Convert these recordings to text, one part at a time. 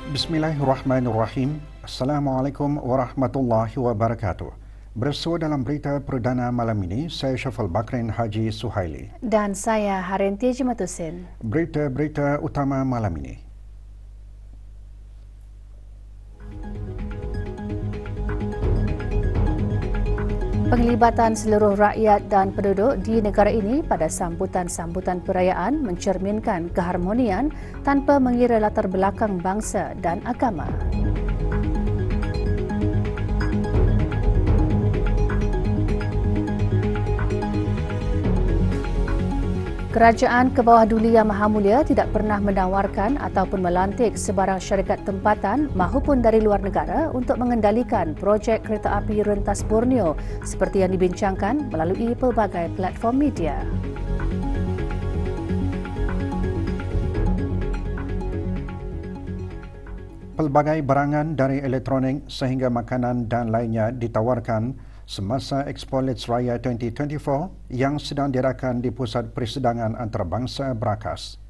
Bismillahirrahmanirrahim. Assalamualaikum warahmatullahi wabarakatuh. Bersua dalam berita perdana malam ini, saya Syafal Bakrin Haji Suhaili. Dan saya Harinti Jimatusin. Berita-berita utama malam ini. Penglibatan seluruh rakyat dan penduduk di negara ini pada sambutan-sambutan perayaan mencerminkan keharmonian tanpa mengira latar belakang bangsa dan agama. Kerajaan ke bawah Duli Yang Maha Mulia tidak pernah menawarkan ataupun melantik sebarang syarikat tempatan mahupun dari luar negara untuk mengendalikan projek kereta api rentas Borneo seperti yang dibincangkan melalui pelbagai platform media. Pelbagai barangan dari elektronik sehingga makanan dan lainnya ditawarkan semasa Expo Leeds Raya 2024 yang sedang diadakan di Pusat Persidangan Antarabangsa Brakas.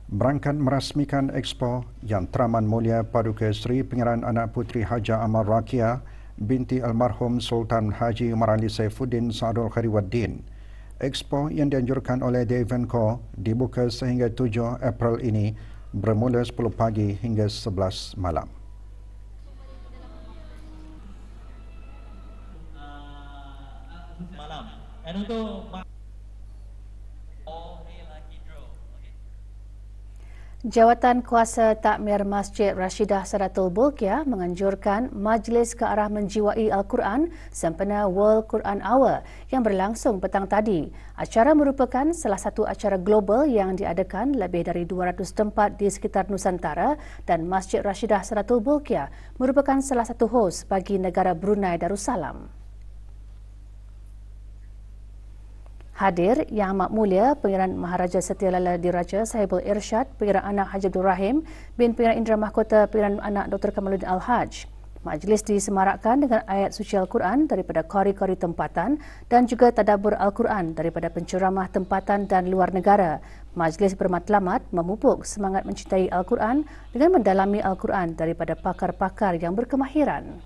Berangkat merasmikan Expo yang teraman mulia Paduka Seri Pangeran Anak Puteri Haja Amal Rakia binti almarhum Sultan Haji Umar Ali Saifuddin Saadul Khairuddin. Expo yang dianjurkan oleh The Event Co dibuka sehingga 7 April ini bermula 10 pagi hingga 11 malam. Dan untuk Jawatan Kuasa Takmir Masjid Rashidah Sadatul Bolkiah menganjurkan majlis ke arah menjiwai Al-Quran sempena World Quran Hour yang berlangsung petang tadi. Acara merupakan salah satu acara global yang diadakan lebih dari 200 tempat di sekitar Nusantara dan Masjid Rashidah Sadatul Bolkiah merupakan salah satu hos bagi negara Brunei Darussalam. Hadir Yang Amat Mulia Pangeran Maharaja Setialala Diraja Sahibul Irsyad Pangeran Anak Haji Abdul Rahim bin Pangeran Indra Mahkota Pangeran Anak Dr. Kamaluddin Al-Haj. Majlis disemarakkan dengan ayat suci Al-Quran daripada qari-qari tempatan dan juga tadabbur Al-Quran daripada penceramah tempatan dan luar negara. Majlis bermatlamat memupuk semangat mencintai Al-Quran dengan mendalami Al-Quran daripada pakar-pakar yang berkemahiran.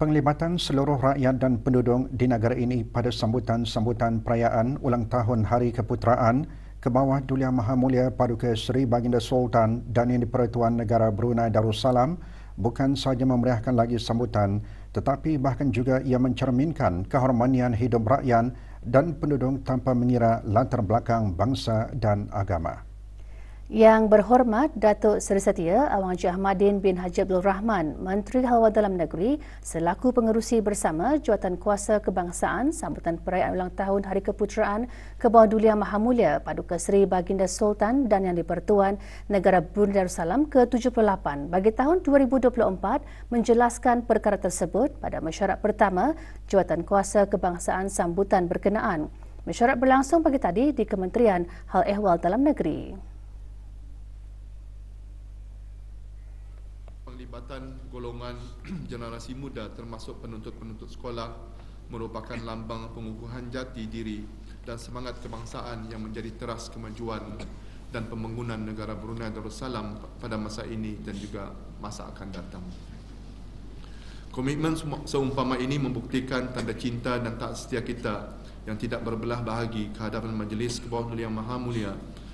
Penglibatan seluruh rakyat dan penduduk di negara ini pada sambutan-sambutan perayaan ulang tahun Hari Keputeraan ke bawah Duli Yang Maha Mulia Paduka Seri Baginda Sultan dan Yang di-Pertuan Negara Brunei Darussalam bukan sahaja memeriahkan lagi sambutan tetapi bahkan juga ia mencerminkan keharmonian hidup rakyat dan penduduk tanpa mengira latar belakang bangsa dan agama. Yang berhormat Datuk Seri Setia Awang Haji Ahmadin bin Haji Abdul Rahman, Menteri Halwa Dalam Negeri selaku pengerusi bersama Jawatan Kuasa Kebangsaan sambutan perayaan ulang tahun Hari Keputeraan ke bawah Duli Yang Maha Mulia Paduka Seri Baginda Sultan dan Yang di-Pertuan Negara Brunei Darussalam ke-78 bagi tahun 2024 menjelaskan perkara tersebut pada mesyuarat pertama Jawatan Kuasa Kebangsaan sambutan berkenaan. Mesyuarat berlangsung pagi tadi di Kementerian Hal Ehwal Dalam Negeri. Penglibatan golongan generasi muda termasuk penuntut-penuntut sekolah merupakan lambang pengukuhan jati diri dan semangat kebangsaan yang menjadi teras kemajuan dan pembangunan negara Brunei Darussalam pada masa ini dan juga masa akan datang. Komitmen seumpama ini membuktikan tanda cinta dan taat setia kita yang tidak berbelah bahagi ke hadapan Majlis ke bawah Duli Yang Maha Mulia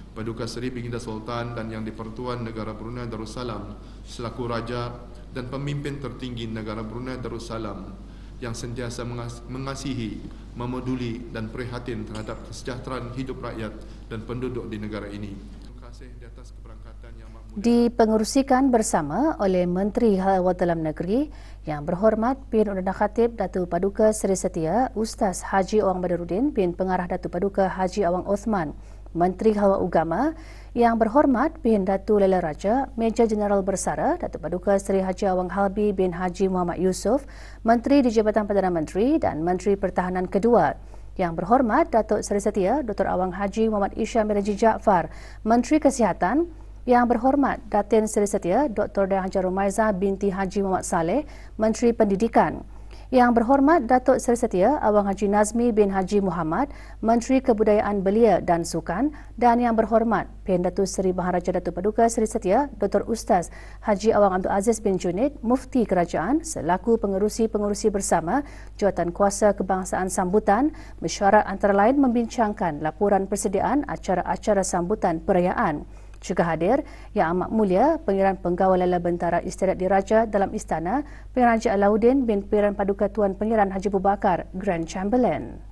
Paduka Seri Baginda Sultan dan Yang di-Pertuan Negara Brunei Darussalam selaku Raja dan pemimpin tertinggi negara Brunei Darussalam yang sentiasa mengasihi, memeduli dan prihatin terhadap kesejahteraan hidup rakyat dan penduduk di negara ini. Terima kasih di atas keberangkatan Yang Amat Mulia. Dipengerusikan bersama oleh Menteri Hal Ehwal Dalam Negeri Yang berhormat bin Undang Khatib Datuk Paduka Seri Setia Ustaz Haji Awang Badiruddin bin Pengarah Datuk Paduka Haji Awang Osman, Menteri Halwa Ugama Yang berhormat bin Datuk Lela Raja Meja Jeneral Bersara Datuk Paduka Seri Haji Awang Halbi bin Haji Muhammad Yusof, Menteri di Jabatan Perdana Menteri dan Menteri Pertahanan kedua. Yang berhormat Datuk Seri Setia Dr. Awang Haji Muhammad Isha Miraji Jaafar, Menteri Kesihatan. Yang Berhormat Datin Seri Setia Dr. Dayang Haji Rumaiza binti Haji Muhammad Saleh, Menteri Pendidikan. Yang Berhormat Datuk Seri Setia Awang Haji Nazmi bin Haji Muhammad, Menteri Kebudayaan Belia dan Sukan, dan Yang Berhormat P.N. Datuk Seri Maharaja Datuk Paduka Seri Setia Dr. Ustaz Haji Awang Abdul Aziz bin Junid, Mufti Kerajaan selaku pengerusi-pengerusi bersama Jawatan Kuasa Kebangsaan Sambutan, mesyuarat antara lain membincangkan laporan persediaan acara-acara sambutan perayaan. Juga hadir Yang Amat Mulia Pangeran Penggawa Lala Bentara Istiadat Diraja dalam Istana, Pangeran Haji Alauddin bin Pangeran Paduka Tuan Pangeran Haji Abu Bakar, Grand Chamberlain.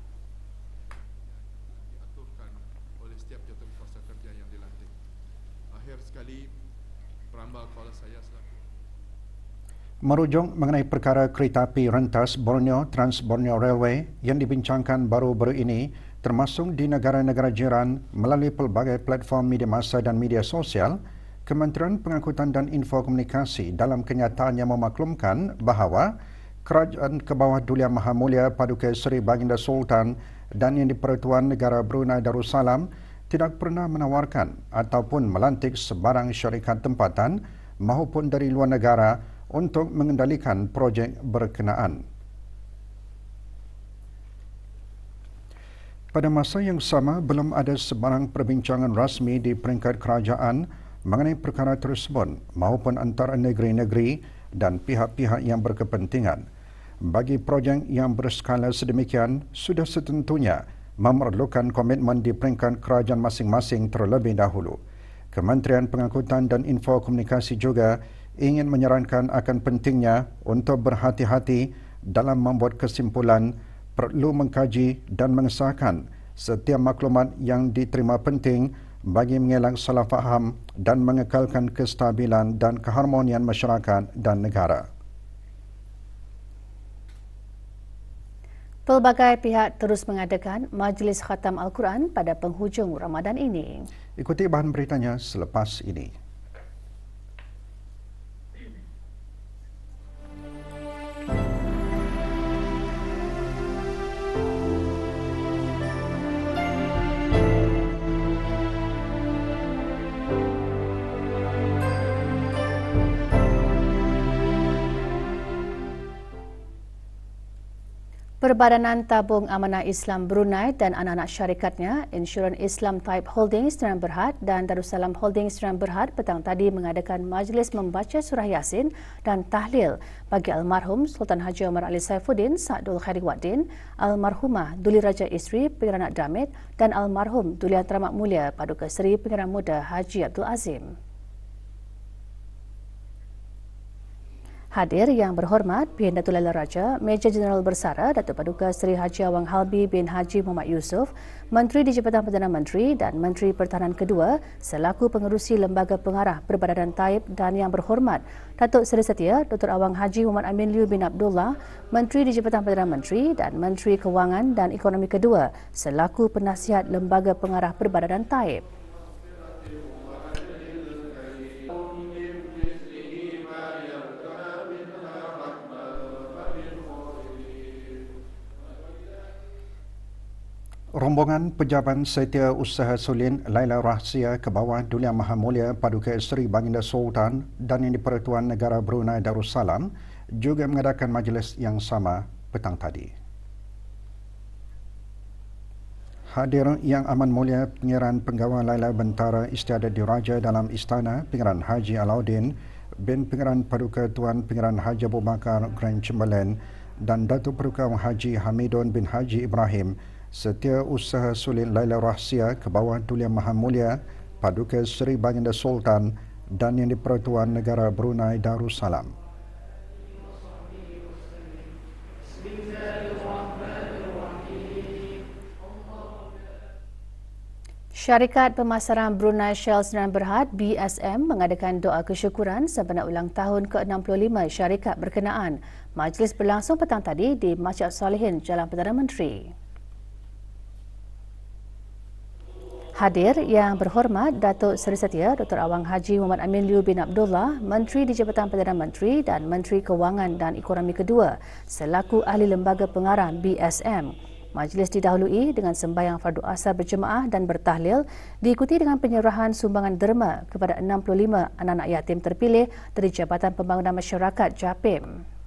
Diaturkan oleh setiap jawatan kuasa kerja yang dilantik. Akhir sekali, perambal kuala saya selaku Merujuk mengenai perkara kereta api rentas Borneo Trans Borneo Railway yang dibincangkan baru-baru ini, termasuk di negara-negara jiran melalui pelbagai platform media massa dan media sosial, Kementerian Pengangkutan dan Infokomunikasi dalam kenyataannya memaklumkan bahawa Kerajaan Kebawah Duli Yang Maha Mulia Paduka Seri Baginda Sultan dan Yang di-Pertuan Negara Brunei Darussalam tidak pernah menawarkan ataupun melantik sebarang syarikat tempatan maupun dari luar negara untuk mengendalikan projek berkenaan. Pada masa yang sama, belum ada sebarang perbincangan rasmi di peringkat kerajaan mengenai perkara tersebut maupun antara negeri-negeri dan pihak-pihak yang berkepentingan. Bagi projek yang berskala sedemikian, sudah setentunya memerlukan komitmen di peringkat kerajaan masing-masing terlebih dahulu. Kementerian Pengangkutan dan Infokomunikasi juga ingin menyarankan akan pentingnya untuk berhati-hati dalam membuat kesimpulan, perlu mengkaji dan mengesahkan setiap maklumat yang diterima penting bagi mengelak salah faham dan mengekalkan kestabilan dan keharmonian masyarakat dan negara. Pelbagai pihak terus mengadakan Majlis Khatam Al-Quran pada penghujung Ramadan ini. Ikuti bahan beritanya selepas ini. Perbadanan Tabung Amanah Islam Brunei dan anak-anak syarikatnya, Insurans Islam Taib Holdings Sdn Berhad dan Darussalam Holdings Sdn Berhad petang tadi mengadakan majlis membaca surah Yasin dan tahlil bagi almarhum Sultan Haji Omar Ali Saifuddin Sa'dul Khairiwaddin, almarhumah Duli Raja Isteri Pangeran Nak Damit dan almarhum Duli Yang Teramat Mulia Paduka Seri Pangeran Muda Haji Abdul Azim. Hadir Yang Berhormat P.N. Datuk Lala Raja, Major Jeneral Bersara Datuk Paduka Seri Haji Awang Halbi bin Haji Muhammad Yusof, Menteri di Jabatan Perdana Menteri dan Menteri Pertahanan kedua selaku pengerusi Lembaga Pengarah Perbadanan Taib, dan Yang Berhormat Datuk Seri Setia Dr. Awang Haji Muhammad Amin Liu bin Abdullah, Menteri di Jabatan Perdana Menteri dan Menteri Kewangan dan Ekonomi kedua selaku penasihat Lembaga Pengarah Perbadanan Taib. Rombongan Pejabat Setiausaha Usaha Sulin Laila Rahsia ke bawah Duli Yang Maha Mulia Paduka Seri Baginda Sultan dan Yang di-Pertuan Negara Brunei Darussalam juga mengadakan majlis yang sama petang tadi. Hadir Yang Amat Mulia Pangeran Penggawa Laila Bentara Istiadat Diraja dalam Istana, Pangeran Haji Alauddin bin Pangeran Paduka Tuan Pangeran Haji Abu Bakar, Grand Chamberlain, dan Datuk Paduka Haji Hamidun bin Haji Ibrahim, Setiausaha Sulin Laila Rahsia ke bawah Duli Yang Maha Mulia Paduka Seri Baginda Sultan dan Yang di-Pertuan Negara Brunei Darussalam. Syarikat Pemasaran Brunei Shell Sdn Berhad BSM mengadakan doa kesyukuran sempena ulang tahun ke-65 syarikat berkenaan. Majlis berlangsung petang tadi di Masjid Salihin, Jalan Perdana Menteri. Hadir Yang Berhormat Datuk Seri Setia Dr. Awang Haji Muhammad Amin Liu bin Abdullah, Menteri di Jabatan Perdana Menteri dan Menteri Kewangan dan Ekonomi kedua selaku ahli Lembaga Pengarah BSM. Majlis didahului dengan sembahyang fardu asar berjemaah dan bertahlil, diikuti dengan penyerahan sumbangan derma kepada 65 anak-anak yatim terpilih dari Jabatan Pembangunan Masyarakat JAPIM.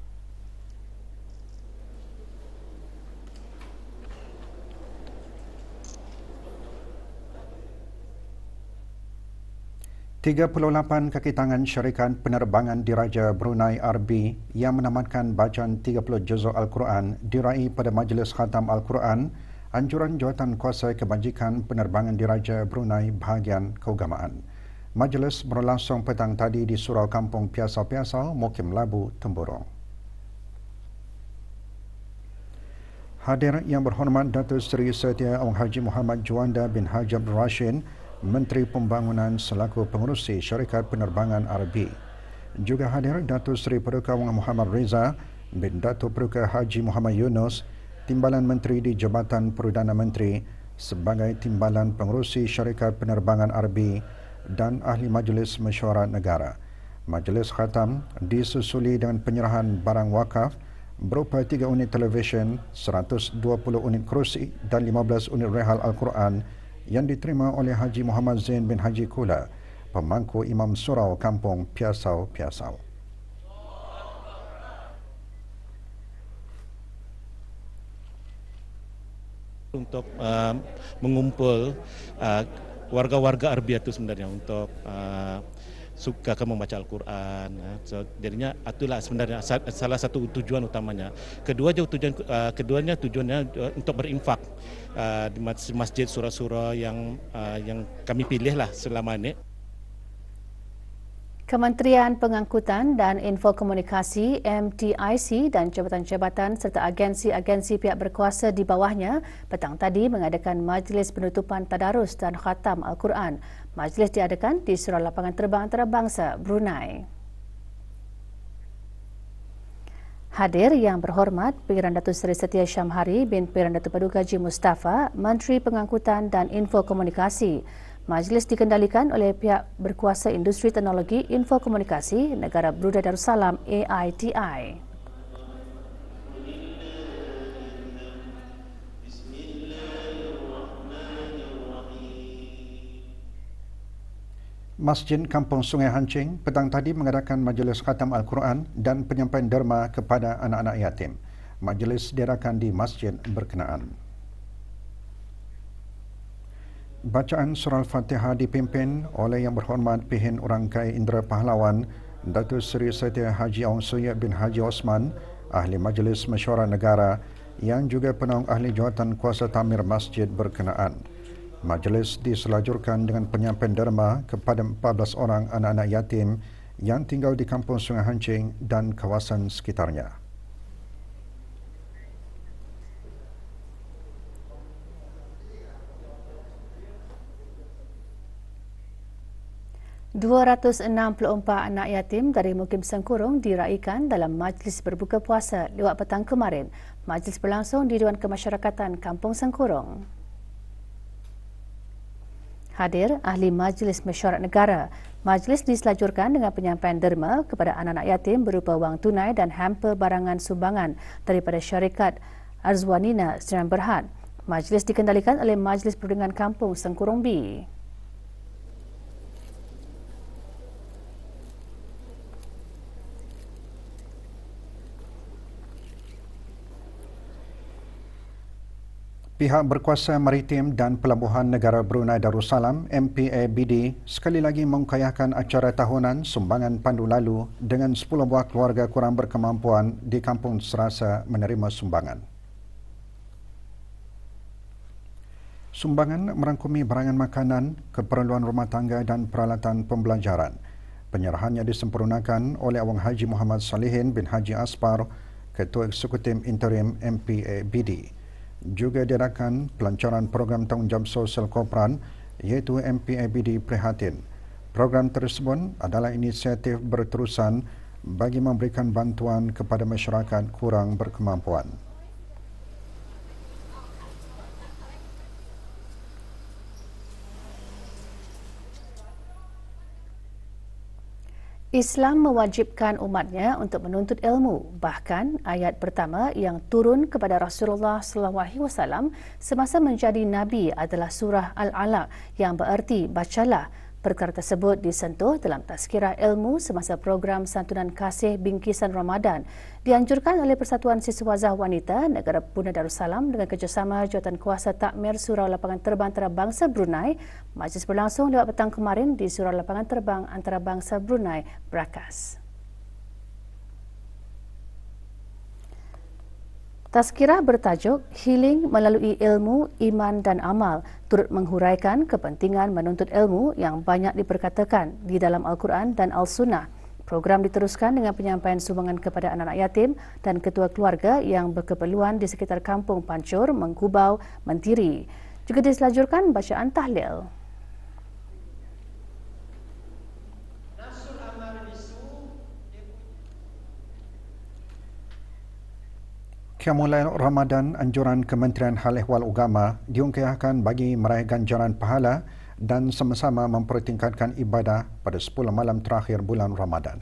$38 kaki tangan syarikat penerbangan diraja Brunei RB yang menamatkan bacaan 30 juzuk Al-Quran diraih pada Majlis Khatam Al-Quran anjuran jawatan kuasa kebajikan penerbangan diraja Brunei bahagian keagamaan. Majlis berlangsung petang tadi di Surau Kampung Piasau-Piasau, Mukim Labu, Temburong. Hadir yang berhormat Datuk Seri Setia Awang Haji Muhammad Juanda bin Haji Abdul Rashid, Menteri Pembangunan selaku pengurusi syarikat penerbangan RB. Juga hadir Datuk Seri Paduka Wang Muhammad Reza bin Datuk Paduka Haji Muhammad Yunus, Timbalan Menteri di Jabatan Perdana Menteri sebagai Timbalan Pengurusi Syarikat Penerbangan RB dan Ahli Majlis Mesyuarat Negara. Majlis Khatam disusuli dengan penyerahan barang wakaf berupa 3 unit televisyen, 120 unit kerusi dan 15 unit rehal Al-Quran yang diterima oleh Haji Muhammad Zain bin Haji Kula, pemangku Imam Surau Kampung Piasau-Piasau. Untuk mengumpul warga-warga Arbia itu sebenarnya untuk suka membaca Al-Quran. So, jadinya itulah sebenarnya salah satu tujuan utamanya. Keduanya tujuannya untuk berinfak di masjid surah-surah yang kami pilih lah selama ini. Kementerian Pengangkutan dan Infokomunikasi MTIC dan jabatan-jabatan serta agensi-agensi pihak berkuasa di bawahnya petang tadi mengadakan majlis penutupan tadarus dan khatam Al-Quran. Majlis diadakan di Surau Lapangan Terbang Antarabangsa, Brunei. Hadir yang berhormat Pengiran Datuk Seri Setia Syamhari bin Pengiran Datuk Paduka Haji Mustafa, Menteri Pengangkutan dan Infokomunikasi. Majlis dikendalikan oleh pihak berkuasa industri teknologi infokomunikasi negara Brunei Darussalam AITI. Masjid Kampung Sungai Hancing petang tadi mengadakan majlis khatam Al-Quran dan penyampaian derma kepada anak-anak yatim. Majlis diadakan di masjid berkenaan. Bacaan surah Al-Fatihah dipimpin oleh Yang Berhormat Pihin Urangkai Indra Pahlawan, Datuk Seri Setia Haji Awang Suyat bin Haji Osman, Ahli Majlis Mesyuarat Negara yang juga penaung Ahli Jawatan Kuasa Tamir Masjid berkenaan. Majlis diselajurkan dengan penyampaian derma kepada 14 orang anak-anak yatim yang tinggal di Kampung Sungai Hancing dan kawasan sekitarnya. 264 anak yatim dari Mukim Sengkurung diraikan dalam majlis berbuka puasa lewat petang kemarin. Majlis berlangsung di Dewan Kemasyarakatan Kampung Sengkurung. Hadir Ahli Majlis Mesyuarat Negara. Majlis diselajurkan dengan penyampaian derma kepada anak-anak yatim berupa wang tunai dan hamper barangan sumbangan daripada syarikat Arzwanina Sdn Berhad. Majlis dikendalikan oleh Majlis Perundingan Kampung Sengkurung B. Pihak Berkuasa Maritim dan Pelabuhan Negara Brunei Darussalam MPABD sekali lagi mengkayakan acara tahunan sumbangan pandu lalu dengan 10 buah keluarga kurang berkemampuan di Kampung Serasa menerima sumbangan. Sumbangan merangkumi barangan makanan, keperluan rumah tangga dan peralatan pembelajaran. Penyerahannya disempurnakan oleh Awang Haji Muhammad Salihin bin Haji Aspar, Ketua Eksekutif Interim MPABD. Juga diadakan pelancaran program tanggungjawab sosial korporat iaitu MPABD Prihatin. Program tersebut adalah inisiatif berterusan bagi memberikan bantuan kepada masyarakat kurang berkemampuan. Islam mewajibkan umatnya untuk menuntut ilmu. Bahkan ayat pertama yang turun kepada Rasulullah SAW semasa menjadi nabi adalah surah Al-Alaq yang bererti bacalah. Perkara tersebut disentuh dalam tazkirah ilmu semasa program santunan kasih bingkisan Ramadan dianjurkan oleh Persatuan Siswazah Wanita Negara Brunei Darussalam dengan kerjasama Jawatankuasa Takmir Surau Lapangan Terbang Antarabangsa Brunei. Majlis berlangsung lewat petang kemarin di Surau Lapangan Terbang Antarabangsa Brunei, Brakas. Tazkirah bertajuk Healing Melalui Ilmu, Iman dan Amal turut menghuraikan kepentingan menuntut ilmu yang banyak diperkatakan di dalam Al-Quran dan Al-Sunnah. Program diteruskan dengan penyampaian sumbangan kepada anak-anak yatim dan ketua keluarga yang berkeperluan di sekitar kampung Pancur, Mengkubau, Mentiri. Juga diselajurkan bacaan tahlil. Qiyamul Ramadan anjuran Kementerian Hal Ehwal Agama diungkapkan bagi meraih ganjaran pahala dan sama-sama mempertingkatkan ibadah pada 10 malam terakhir bulan Ramadan.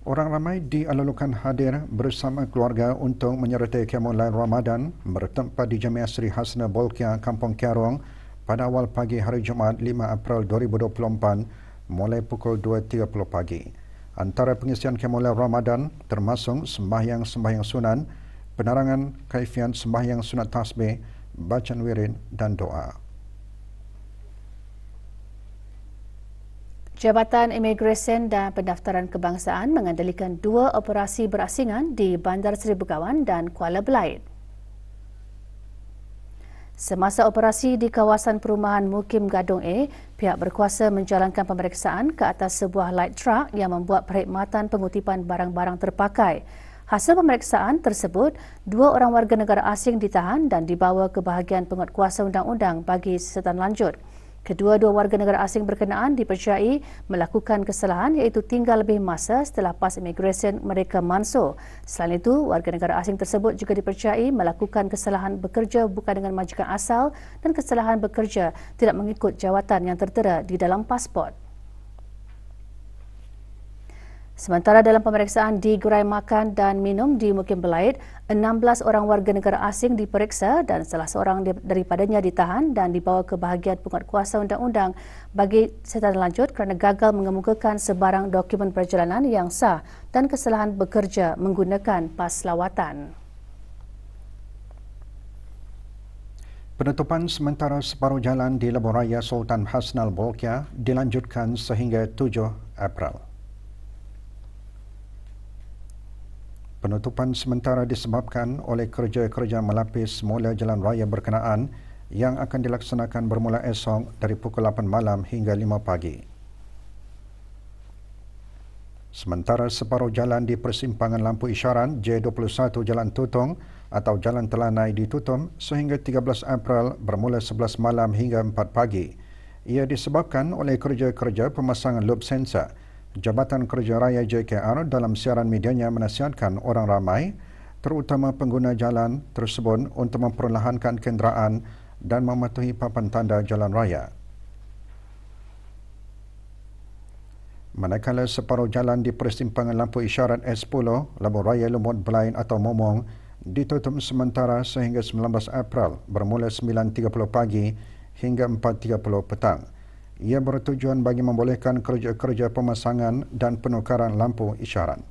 Orang ramai dialulukan hadir bersama keluarga untuk menyertai Qiyamul Ramadan bertempat di Jamiah Sri Hasna Bolkiah, Kampung Kiarong pada awal pagi hari Jumaat 5 April 2024 mulai pukul 2.30 pagi. Antara pengisian Qiyamul Ramadan termasuk sembahyang-sembahyang sunan, penerangan kaifiat sembahyang sunat tasbih, bacaan wirid dan doa. Jabatan Imigresen dan Pendaftaran Kebangsaan mengendalikan 2 operasi berasingan di Bandar Seri Begawan dan Kuala Belait. Semasa operasi di kawasan perumahan Mukim Gadong A, pihak berkuasa menjalankan pemeriksaan ke atas sebuah light truck yang membuat perkhidmatan pengutipan barang-barang terpakai. Hasil pemeriksaan tersebut, 2 orang warga negara asing ditahan dan dibawa ke bahagian penguatkuasa undang-undang bagi siasatan lanjut. Kedua-dua warga negara asing berkenaan dipercayai melakukan kesalahan iaitu tinggal lebih masa setelah pas imigresen mereka mansuh. Selain itu, warga negara asing tersebut juga dipercayai melakukan kesalahan bekerja bukan dengan majikan asal dan kesalahan bekerja tidak mengikut jawatan yang tertera di dalam pasport. Sementara dalam pemeriksaan di gerai makan dan minum di Mukim Belait, 16 orang warga negara asing diperiksa dan salah seorang daripadanya ditahan dan dibawa ke bahagian penguatkuasa undang-undang bagi siasatan lanjut kerana gagal mengemukakan sebarang dokumen perjalanan yang sah dan kesalahan bekerja menggunakan pas lawatan. Penutupan sementara separuh jalan di Lebuh Raya Sultan Hasnal Bolkiah dilanjutkan sehingga 7 April. Penutupan sementara disebabkan oleh kerja-kerja melapis semula jalan raya berkenaan yang akan dilaksanakan bermula esok dari pukul 8 malam hingga 5 pagi. Sementara separuh jalan di persimpangan lampu isyarat J21 Jalan Tutong atau Jalan Telanai ditutup sehingga 13 April bermula 11 malam hingga 4 pagi. Ia disebabkan oleh kerja-kerja pemasangan loop sensor. Jabatan Kerja Raya JKR dalam siaran medianya menasihatkan orang ramai, terutama pengguna jalan tersebut untuk memperlahankan kenderaan dan mematuhi papan tanda jalan raya. Manakala separuh jalan di persimpangan lampu isyarat S10, Lebuh Raya Lumut Belait atau Momong ditutup sementara sehingga 19 April bermula 9.30 pagi hingga 4.30 petang. Ia bertujuan bagi membolehkan kerja-kerja pemasangan dan penukaran lampu isyarat.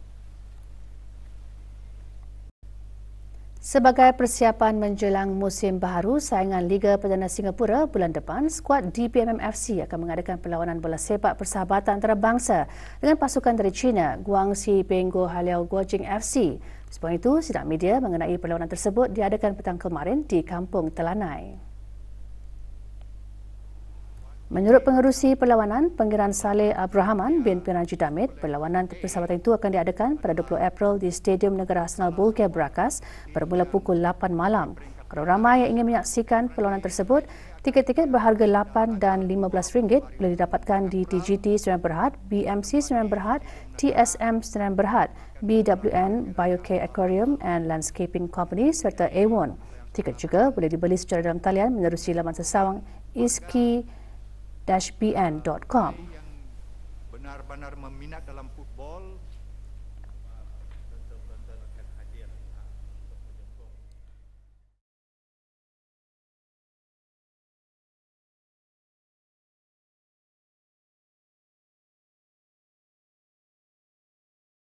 Sebagai persiapan menjelang musim baharu saingan Liga Perdana Singapura bulan depan, skuad DPMM FC akan mengadakan perlawanan bola sepak persahabatan antarabangsa dengan pasukan dari China, Guangxi Penggo Haliao Guojing FC. Sebelum itu, sidang media mengenai perlawanan tersebut diadakan petang kemarin di Kampung Telanai. Menurut pengerusi perlawanan, Pangeran Saleh Abrahaman bin Piraji Damit, perlawanan persahabatan itu akan diadakan pada 20 April di Stadium Negara Hasnal Bolkiah Brakas bermula pukul 8 malam. Kalau ramai yang ingin menyaksikan perlawanan tersebut, tiket-tiket berharga RM8 dan RM15 boleh didapatkan di TGT Sdn Bhd, BMC Sdn Bhd, TSM Sdn Bhd, BWN Biocare Aquarium and Landscaping Company serta A1. Tiket juga boleh dibeli secara dalam talian menerusi laman sesawang bn.com. Yang benar-benar meminat dalam football